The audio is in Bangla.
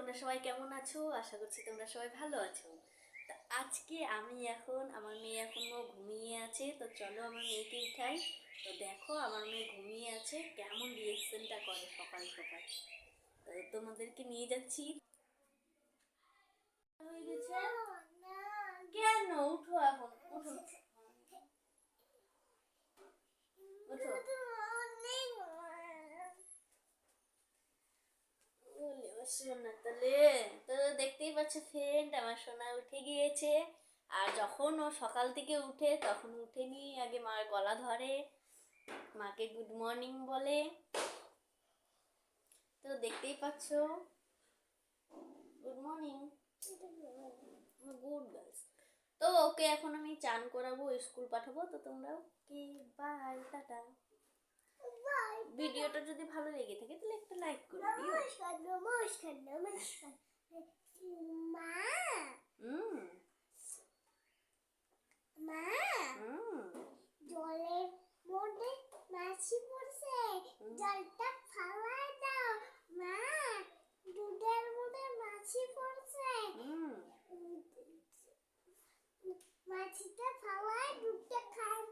তোমরা সবাই কেমন আছো? আশা করছি তোমরা সবাই ভালো আছো। তা আজকে আমার মেয়ে এখনো ঘুমিয়ে আছে, তো চলো আমার মেয়েকে উঠাই। তো দেখো আমার মেয়ে ঘুমিয়ে আছে, কেমন রিয়েকশনটা করে সকাল সকাল। তো তোমাদেরকে নিয়ে যাচ্ছি। হয়ে গেছে? কেন? উঠো এখন, উঠো উঠো। ওলে ও সোনা তাহলে, তো দেখতেই পাচ্ছ ফ্রেন্ড, আমার সোনা উঠে গিয়েছে। আর যখন ও সকাল থেকে উঠে তখন উঠে নিয়ে আগে মার গলা ধরে, মাকে গুড মর্নিং বলে। তো দেখতেই পাচ্ছ, গুড মর্নিং, গুড গার্লস। তো ওকে এখন আমি চান করাবো, স্কুল পাঠাবো। তো তোমরা কি, বাই, টাটা। ভিডিওটা যদি ভালো লেগে থাকে তাহলে একটা লাইক করে দিও। নমস্কার নমস্কার নমস্কার মা মা জলের মধ্যে মাছি পড়ছে, জলটা ফালাই দাও মা। দুধের মধ্যে মাছি পড়ছে, মাছিটা ফালাই দুধটা খায়